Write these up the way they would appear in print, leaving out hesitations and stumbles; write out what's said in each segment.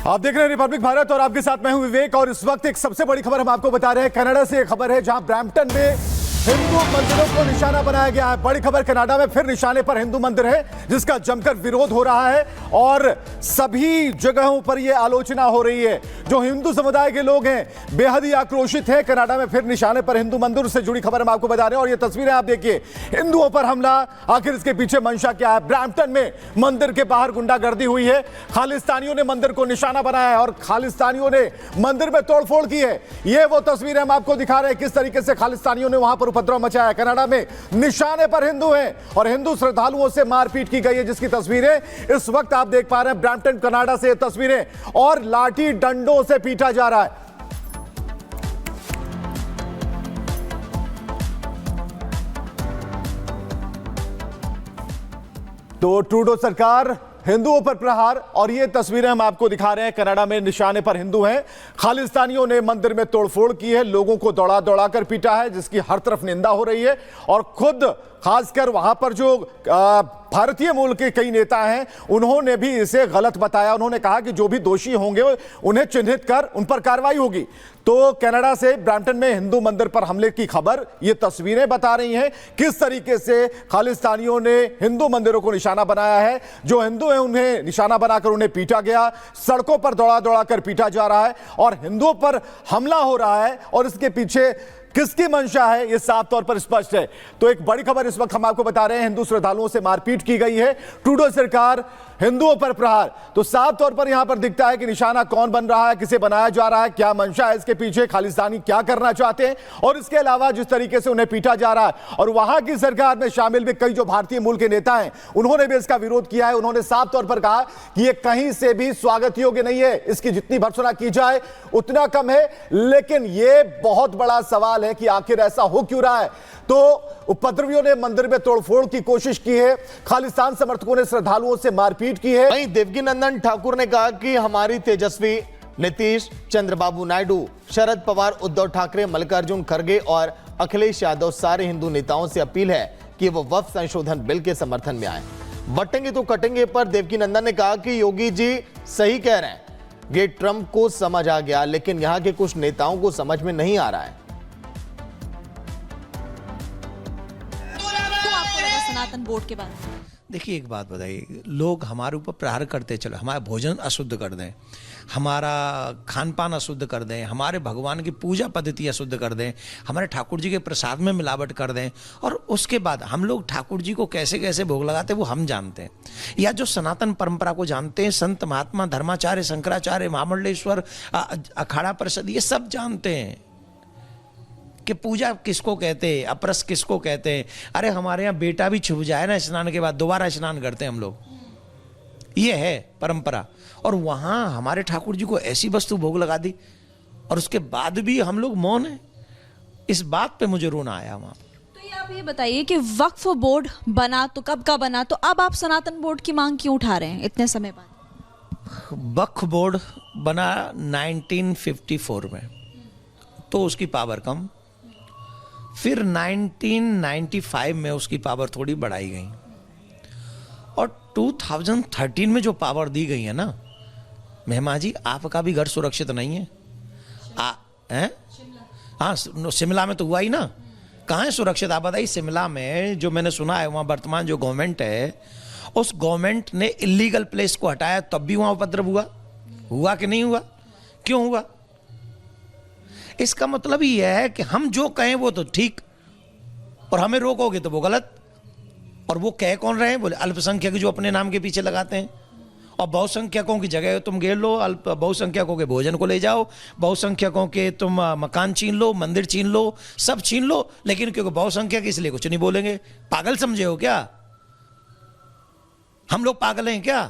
आप देख रहे हैं रिपब्लिक भारत और आपके साथ मैं हूं विवेक। और इस वक्त एक सबसे बड़ी खबर हम आपको बता रहे हैं। कनाडा से एक खबर है जहां ब्रैम्पटन में हिंदू मंदिरों को निशाना बनाया गया है। बड़ी खबर, कनाडा में फिर निशाने पर हिंदू मंदिर है जिसका जमकर विरोध हो रहा है और सभी जगहों पर यह आलोचना हो रही है। जो हिंदू समुदाय के लोग हैं बेहद ही आक्रोशित हैं। कनाडा में फिर निशाने पर हिंदू मंदिर से जुड़ी खबर हम आपको बता रहे हैं और ये तस्वीरें आप देखिए। हिंदुओं पर हमला, आखिर इसके पीछे मंशा क्या है? ब्रैम्पटन में मंदिर के बाहर गुंडागर्दी हुई है। खालिस्तानियों ने मंदिर को निशाना बनाया है और खालिस्तानियों ने मंदिर में तोड़फोड़ की है। ये वो तस्वीरें हम आपको दिखा रहे हैं किस तरीके से खालिस्तानियों ने वहां पर उपद्रव मचाया। कनाडा में निशाने पर हिंदू हैं और हिंदू श्रद्धालुओं से मारपीट की गई है जिसकी तस्वीरें इस वक्त आप देख पा रहे हैं। ब्रैम्पटन कनाडा से तस्वीरें और लाठी डंडों से पीटा जा रहा है। तो ट्रूडो सरकार, हिंदुओं पर प्रहार, और ये तस्वीरें हम आपको दिखा रहे हैं। कनाडा में निशाने पर हिंदू हैं। खालिस्तानियों ने मंदिर में तोड़फोड़ की है, लोगों को दौड़ा दौड़ा कर पीटा है जिसकी हर तरफ निंदा हो रही है। और खुद खासकर वहां पर जो भारतीय मूल के कई नेता हैं उन्होंने भी इसे गलत बताया। उन्होंने कहा कि जो भी दोषी होंगे उन्हें चिन्हित कर उन पर कार्रवाई होगी। तो कनाडा से ब्रैम्पटन में हिंदू मंदिर पर हमले की खबर, ये तस्वीरें बता रही हैं किस तरीके से खालिस्तानियों ने हिंदू मंदिरों को निशाना बनाया है। जो हिंदू हैं उन्हें निशाना बनाकर उन्हें पीटा गया, सड़कों पर दौड़ा दौड़ा कर पीटा जा रहा है और हिंदुओं पर हमला हो रहा है। और इसके पीछे किसकी मंशा है ये साफ तौर पर स्पष्ट है। तो एक बड़ी खबर इस वक्त हम आपको बता रहे हैं, हिंदू श्रद्धालुओं से मारपीट की गई है। ट्रूडो सरकार, हिंदुओं पर प्रहार। तो साफ तौर पर यहां पर दिखता है कि निशाना कौन बन रहा है, किसे बनाया जा रहा है, क्या मंशा है इसके पीछे, खालिस्तानी क्या करना चाहते हैं। और इसके अलावा जिस तरीके से उन्हें पीटा जा रहा है और वहां की सरकार में शामिल भी कई जो भारतीय मूल के नेता हैं उन्होंने भी इसका विरोध किया है। उन्होंने साफ तौर पर कहा कि यह कहीं से भी स्वागत योग्य नहीं है, इसकी जितनी भर्त्सना की जाए उतना कम है। लेकिन यह बहुत बड़ा सवाल है कि आखिर ऐसा हो क्यों रहा है। तो उपद्रवियों ने मंदिर में तोड़फोड़ की कोशिश की है, खालिस्तान समर्थकों ने श्रद्धालुओं से मारपीट की है। वहीं देवकीनंदन ठाकुर ने कहा कि हमारी तेजस्वी, नीतीश, चंद्रबाबू नायडू, शरद पवार, उद्धव ठाकरे, मल्लिकार्जुन खड़गे और अखिलेश यादव ये हिंदू नेताओं से अपील है कि वो वक्फ संशोधन बिल के समर्थन में आए। बटेंगे तो कटेंगे पर देवकीनंदन ने कहा कि योगी जी सही कह रहे हैं, ये ट्रंप को समझ आ गया लेकिन यहां के कुछ नेताओं को समझ में नहीं आ रहा है। सनातन बोर्ड के बाद देखिए, एक बात बताइए, लोग हमारे ऊपर प्रहार करते चले, हमारा भोजन अशुद्ध कर दें, हमारा खान पान अशुद्ध कर दें, हमारे भगवान की पूजा पद्धति अशुद्ध कर दें, हमारे ठाकुर जी के प्रसाद में मिलावट कर दें, और उसके बाद हम लोग ठाकुर जी को कैसे कैसे भोग लगाते हैं वो हम जानते हैं। या जो सनातन परंपरा को जानते हैं, संत महात्मा, धर्माचार्य, शंकराचार्य, महामंडलेश्वर, अखाड़ा परिषद, ये सब जानते हैं कि पूजा किसको कहते हैं, अपरस किसको कहते हैं। अरे हमारे यहाँ बेटा भी छुप जाए ना स्नान के बाद दोबारा स्नान करते हैं हम लोग, ये है परंपरा। और वहाँ हमारे ठाकुर जी को ऐसी वस्तु भोग लगा दी और उसके बाद भी हम लोग मौन हैं। इस बात पे मुझे रोना आया वहाँ पर। तो ये आप ये बताइए कि वक्फ बोर्ड बना तो कब का बना, तो अब आप सनातन बोर्ड की मांग क्यों उठा रहे हैं इतने समय बाद? वक्फ बोर्ड बना 1954 में, तो उसकी पावर कम। फिर 1995 में उसकी पावर थोड़ी बढ़ाई गई और 2013 में जो पावर दी गई है ना, मेहमा जी आपका भी घर सुरक्षित नहीं है। हाँ, शिमला में तो हुआ ही ना, कहाँ है सुरक्षित आप बताइए। शिमला में जो मैंने सुना है वहाँ वर्तमान जो गवर्नमेंट है उस गवर्नमेंट ने इलीगल प्लेस को हटाया, तब भी वहाँ उपद्रव हुआ कि नहीं हुआ? क्यों हुआ? इसका मतलब यह है कि हम जो कहें वो तो ठीक और हमें रोकोगे तो वो गलत। और वो कह कौन रहे हैं? बोले अल्पसंख्यक जो अपने नाम के पीछे लगाते हैं। और बहुसंख्यकों की जगह तुम घेर लो, बहुसंख्यकों के भोजन को ले जाओ, बहुसंख्यकों के तुम मकान छीन लो, मंदिर छीन लो, सब छीन लो, लेकिन क्योंकि बहुसंख्यक इसलिए कुछ नहीं बोलेंगे। पागल समझे हो क्या? हम लोग पागल हैं क्या?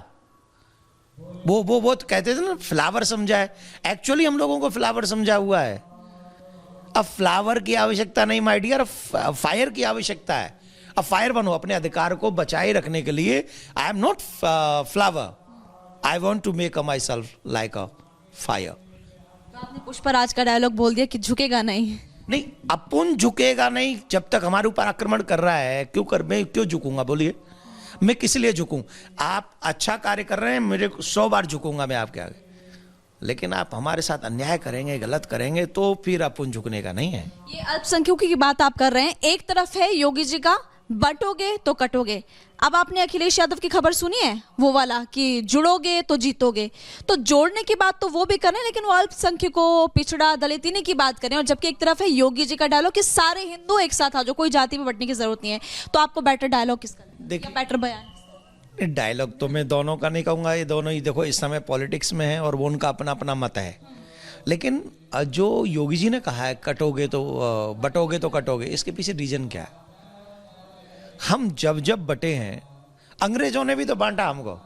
वो तो कहते थे ना फ्लावर समझा है, एक्चुअली हम लोगों को फ्लावर समझा हुआ है। अब फ्लावर की आवश्यकता नहीं माय डियर, फायर की आवश्यकता है। अब फायर बनो अपने अधिकार को बचाए रखने के लिए। I am not flower, I want to make myself like a fire. तो आपने पुष्पराज का डायलॉग बोल दिया कि झुकेगा नहीं। नहीं, अपन झुकेगा नहीं जब तक हमारे ऊपर आक्रमण कर रहा है। मैं क्यों झुकूंगा? बोलिए, मैं किस लिए झुकूं? आप अच्छा कार्य कर रहे हैं, मेरे 100 बार झुकूंगा मैं आपके आगे। लेकिन आप हमारे साथ अन्याय करेंगे, गलत करेंगे तो फिर अपन झुकने का नहीं है। ये अल्पसंख्यकों की बात आप कर रहे हैं, एक तरफ है योगी जी का बटोगे तो कटोगे। अब आपने अखिलेश यादव की खबर सुनी है, वो वाला कि जुड़ोगे तो जीतोगे। तो जोड़ने की बात तो वो भी करें, लेकिन वो अल्पसंख्यकों, पिछड़ा, दलित इन्हीं की बात करें। और जबकि एक तरफ है योगी जी का डायलॉग कि सारे हिंदू एक साथ आ जाओ, कोई जाति में बंटने की जरूरत नहीं है। तो आपको बेटर डायलॉग किसका लगता है? बेटर बयान? डायलॉग तो मैं दोनों का नहीं कहूँगा, ये दोनों ही देखो इस समय पॉलिटिक्स में है और वो उनका अपना अपना मत है। लेकिन जो योगी जी ने कहा है कटोगे तो बटोगे तो कटोगे, इसके पीछे रीजन क्या है? हम जब बटे हैं, अंग्रेजों ने भी तो बांटा हमको,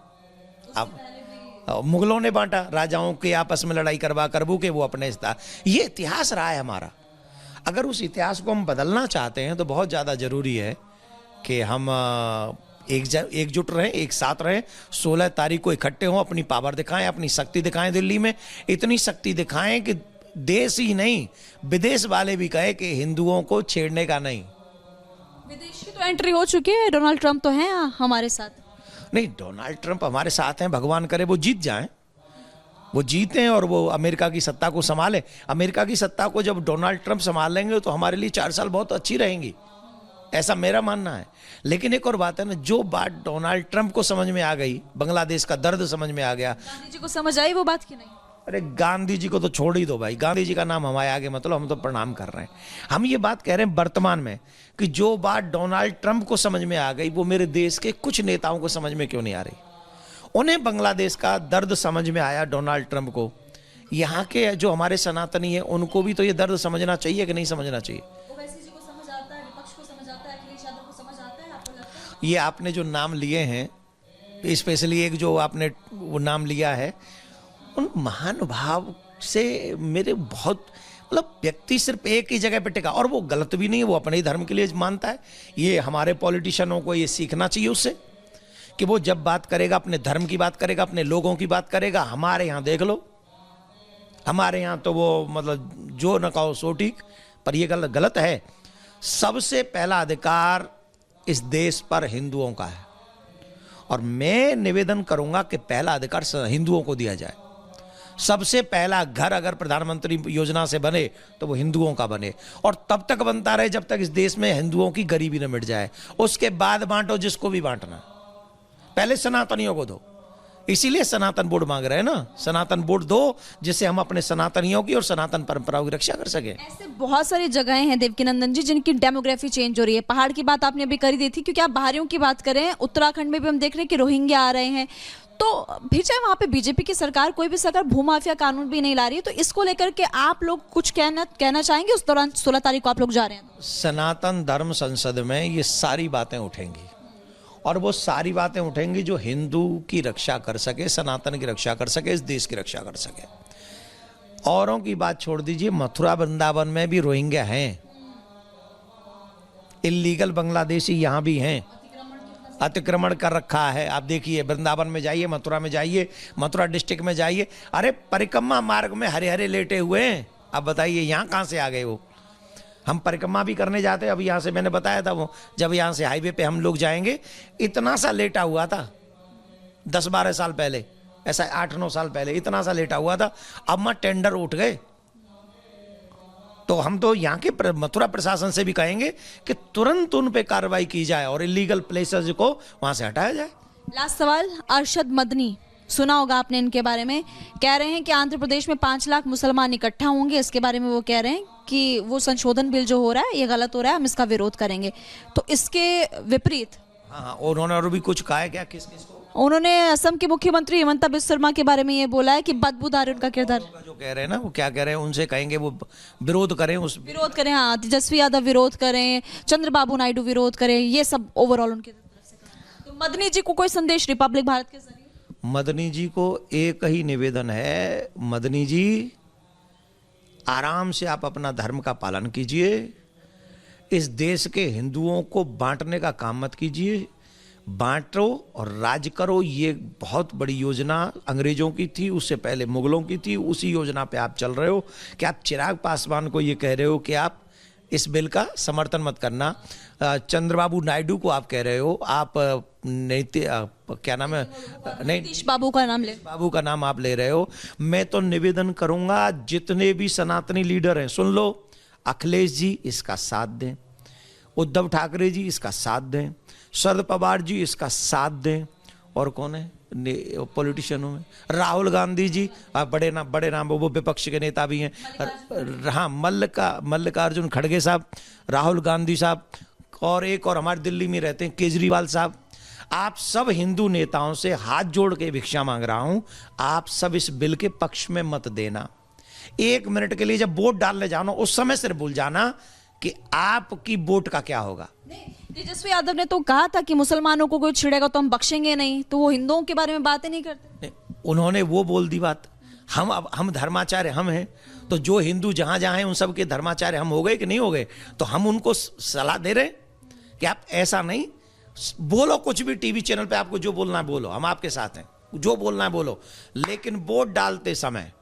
अब मुगलों ने बांटा, राजाओं के आपस में लड़ाई करवा करबू के वो अपने था। ये इतिहास रहा है हमारा। अगर उस इतिहास को हम बदलना चाहते हैं तो बहुत ज़्यादा ज़रूरी है कि हम एकजुट रहें, एक साथ रहें। 16 तारीख को इकट्ठे हों, अपनी पावर दिखाएं, अपनी शक्ति दिखाएं। दिल्ली में इतनी शक्ति दिखाएं कि देश ही नहीं विदेश वाले भी कहे कि हिंदुओं को छेड़ने का नहीं। विदेश की तो एंट्री हो चुकी है, डोनाल्ड ट्रंप तो हैं हमारे साथ। नहीं, डोनाल्ड ट्रंप हमारे साथ हैं, भगवान करे वो जीत जाएं, वो जीतें और वो अमेरिका की सत्ता को संभालें। अमेरिका की सत्ता को जब डोनाल्ड ट्रंप संभाल लेंगे तो हमारे लिए 4 साल बहुत अच्छी रहेंगी, ऐसा मेरा मानना है। लेकिन एक और बात है ना, जो बात डोनाल्ड ट्रंप को समझ में आ गई, बांग्लादेश का दर्द समझ में आ गया। गांधी जी को समझ आई वो बात की नहीं? अरे गांधी जी को तो छोड़ ही दो भाई, गांधी जी का नाम हमारे आगे मतलब हम तो प्रणाम कर रहे हैं। हम ये बात कह रहे हैं वर्तमान में कि जो बात डोनाल्ड ट्रंप को समझ में आ गई वो मेरे देश के कुछ नेताओं को समझ में क्यों नहीं आ रही? उन्हें बांग्लादेश का दर्द समझ में आया डोनाल्ड ट्रंप को। यहाँ के जो हमारे सनातनी हैं उनको भी तो ये दर्द समझना चाहिए कि नहीं समझना चाहिए? ये आपने जो नाम लिए हैं, स्पेशली एक जो आपने वो नाम लिया है, उन महानुभाव से मेरे बहुत मतलब व्यक्ति सिर्फ एक ही जगह पे टिका, और वो गलत भी नहीं है, वो अपने ही धर्म के लिए मानता है। ये हमारे पॉलिटिशियनों को ये सीखना चाहिए उससे कि वो जब बात करेगा अपने धर्म की बात करेगा, अपने लोगों की बात करेगा। हमारे यहाँ देख लो, हमारे यहाँ तो वो मतलब जो न कहो सो ठीक, पर ये गलत है। सबसे पहला अधिकार इस देश पर हिंदुओं का है और मैं निवेदन करूंगा कि पहला अधिकार हिंदुओं को दिया जाए। सबसे पहला घर अगर प्रधानमंत्री योजना से बने तो वो हिंदुओं का बने, और तब तक बनता रहे जब तक इस देश में हिंदुओं की गरीबी न मिट जाए। उसके बाद बांटो जिसको भी बांटना, पहले सनातनियों को दो। इसीलिए सनातन बोर्ड मांग रहे हैं ना, सनातन बोर्ड दो जिससे हम अपने सनातनियों की और सनातन परंपराओं की रक्षा कर सके। ऐसे बहुत सारी जगहें हैं देवकीनंदन जी जिनकी डेमोग्राफी चेंज हो रही है। पहाड़ की बात आपने अभी करी दी थी, क्योंकि आप बाहरियों की बात करें, उत्तराखंड में भी हम देख रहे हैं कि रोहिंग्या आ रहे हैं। तो भी चाहे वहां पे बीजेपी की सरकार, कोई भी सरकार भूमाफिया कानून भी नहीं ला रही है, तो इसको लेकर के आप लोग कुछ कहना चाहेंगे? उस दौरान 16 तारीख को आप लोग जा रहे हैं, सनातन धर्म संसद में ये सारी बातें उठेंगी, और वो सारी बातें उठेंगी जो हिंदू की रक्षा कर सके, सनातन की रक्षा कर सके, इस देश की रक्षा कर सके। औरों की बात छोड़ दीजिए, मथुरा वृंदावन में भी रोहिंग्या हैं, इल्लीगल बांग्लादेशी यहाँ भी हैं, अतिक्रमण कर रखा है। आप देखिए, वृंदावन में जाइए, मथुरा में जाइए, मथुरा डिस्ट्रिक्ट में जाइए, अरे परिक्रमा मार्ग में हरे हरे लेटे हुए हैं। अब बताइए यहाँ कहाँ से आ गए वो? हम परिक्रमा भी करने जाते हैं, अभी यहाँ से मैंने बताया था, वो जब यहाँ से हाईवे पे हम लोग जाएंगे, इतना सा लेटा हुआ था 10-12 साल पहले, ऐसा 8-9 साल पहले इतना सा लेटा हुआ था। अब मैं टेंडर उठ गए। तो हम तो यहाँ के मथुरा प्रशासन से भी कहेंगे कि तुरंत उन पे कार्रवाई की जाए और इलीगल प्लेसेस को वहां से हटाया जाए। लास्ट सवाल, अरशद मदनी, सुना होगा आपने इनके बारे में। कह रहे हैं कि आंध्र प्रदेश में 5 लाख मुसलमान इकट्ठा होंगे, इसके बारे में वो कह रहे हैं कि वो संशोधन बिल जो हो रहा है ये गलत हो रहा है, हम इसका विरोध करेंगे। तो इसके विपरीत हाँ, उन्होंने और भी कुछ कहा है क्या? किस को? उन्होंने असम के मुख्यमंत्री हिमंता बिस्वा शर्मा के बारे में ये बोला है कि बदबूदार उनका किरदार। जो कह रहे हैं ना, वो क्या कह रहे हैं, उनसे कहेंगे वो विरोध करें, विरोध करें। हाँ, तेजस्वी यादव विरोध करें, चंद्रबाबू नायडू विरोध करें, ये सब ओवरऑल उनकी तरफ से करें। तो मदनी जी को कोई संदेश रिपब्लिक भारत के जरिए? मदनी जी को एक ही निवेदन है, मदनी जी आराम से आप अपना धर्म का पालन कीजिए, इस देश के हिंदुओं को बांटने का काम मत कीजिए। बांटो और राज करो, ये बहुत बड़ी योजना अंग्रेजों की थी, उससे पहले मुगलों की थी, उसी योजना पे आप चल रहे हो। कि आप चिराग पासवान को ये कह रहे हो कि आप इस बिल का समर्थन मत करना। चंद्रबाबू नायडू को आप कह रहे हो, आप क्या नाम है, नहीं, नीतीश बाबू का नाम ले। बाबू का नाम आप ले रहे हो। मैं तो निवेदन करूंगा जितने भी सनातनी लीडर हैं, सुन लो, अखिलेश जी इसका साथ दें, उद्धव ठाकरे जी इसका साथ दें, शरद पवार जी इसका साथ दें, और कौन है पॉलिटिशियनों में, राहुल गांधी जी, बड़े नाम वो विपक्ष के नेता भी हैं, हाँ, मल्लिकार्जुन खड़गे साहब, राहुल गांधी साहब, और एक और हमारे दिल्ली में रहते हैं केजरीवाल साहब। आप सब हिंदू नेताओं से हाथ जोड़ के भिक्षा मांग रहा हूं, आप सब इस बिल के पक्ष में मत देना। 1 मिनट के लिए जब वोट डालने जाना उस समय सिर्फ भूल जाना कि आपकी वोट का क्या होगा। तेजस्वी यादव ने तो कहा था कि मुसलमानों को कोई छिड़ेगा तो हम बख्शेंगे नहीं, तो वो हिंदुओं के बारे में बातें नहीं करते। उन्होंने वो बोल दी बात। हम धर्माचार्य हम हैं, तो जो हिंदू जहां जहां हैं उन सब के धर्माचार्य हम हो गए कि नहीं हो गए? तो हम उनको सलाह दे रहे कि आप ऐसा नहीं बोलो, कुछ भी टीवी चैनल पे आपको जो बोलना है बोलो, हम आपके साथ हैं, जो बोलना है बोलो, लेकिन वोट डालते समय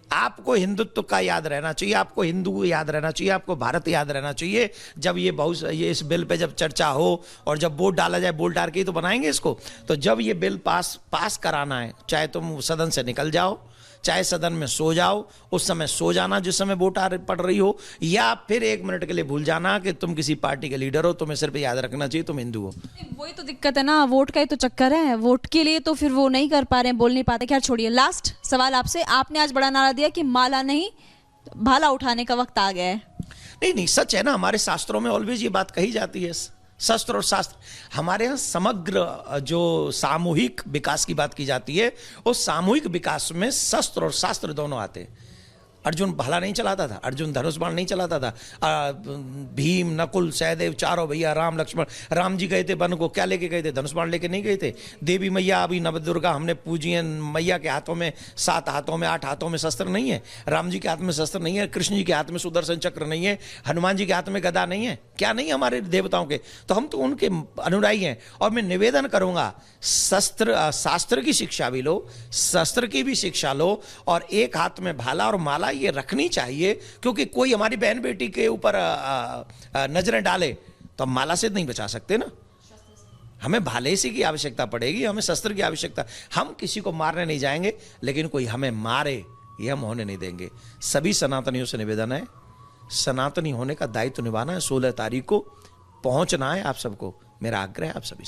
आपको हिंदुत्व का याद रहना चाहिए, आपको हिंदू याद रहना चाहिए, आपको भारत याद रहना चाहिए। जब ये इस बिल पे जब चर्चा हो और जब वोट डाला जाए, वोट डाल के ही तो बनाएंगे इसको। तो जब ये बिल पास कराना है, चाहे तुम सदन से निकल जाओ, चाहे सदन में सो जाओ, उस समय सो जाना जिस समय वोट पड़ रही हो, या फिर 1 मिनट के लिए भूल जाना कि तुम किसी पार्टी के लीडर हो, तुम्हें सिर्फ याद रखना चाहिए तुम हिंदू हो। वही तो दिक्कत है ना, वोट का ही तो चक्कर है। वोट के लिए तो फिर वो नहीं कर पा रहे हैं, बोल नहीं पाते। खैर छोड़िए, लास्ट सवाल आपसे। आपने आज बड़ा नारा दिया कि माला नहीं भाला उठाने का वक्त आ गया है। नहीं, सच है ना, हमारे शास्त्रों में ऑलवेज ये बात कही जाती है। शस्त्र और शास्त्र, हमारे यहाँ समग्र जो सामूहिक विकास की बात की जाती है, उस सामूहिक विकास में शस्त्र और शास्त्र दोनों आते हैं। अर्जुन भाला नहीं चलाता था, अर्जुन धनुष बाण नहीं चलाता था, भीम, नकुल, सहदेव, चारों भैया, राम लक्ष्मण, राम जी गए थे वन को, क्या लेके गए थे? धनुष बाण लेके नहीं गए थे। देवी मैया अभी नवदुर्गा हमने पूजी है, मैया के हाथों में 7 हाथों में 8 हाथों में शस्त्र नहीं है, राम जी के हाथ में शस्त्र नहीं है, कृष्ण जी के हाथ में सुदर्शन चक्र नहीं है, हनुमान जी के हाथ में गदा नहीं है, क्या नहीं हमारे देवताओं के? तो हम तो उनके अनुयायी हैं। और मैं निवेदन करूंगा, शास्त्र की शिक्षा भी लो, शस्त्र की भी शिक्षा लो, और एक हाथ में भाला और माला ये रखनी चाहिए, क्योंकि कोई हमारी बहन बेटी के ऊपर नजरें डाले तो हम माला से नहीं बचा सकते ना, हमें भाले से की आवश्यकता पड़ेगी, हमें शस्त्र की आवश्यकता। हम किसी को मारने नहीं जाएंगे, लेकिन कोई हमें मारे ये हम होने नहीं देंगे। सभी सनातनियों से निवेदन है, सनातनी होने का दायित्व निभाना है। 16 तारीख को पहुंचना है आप सबको, मेरा आग्रह है आप सभी से।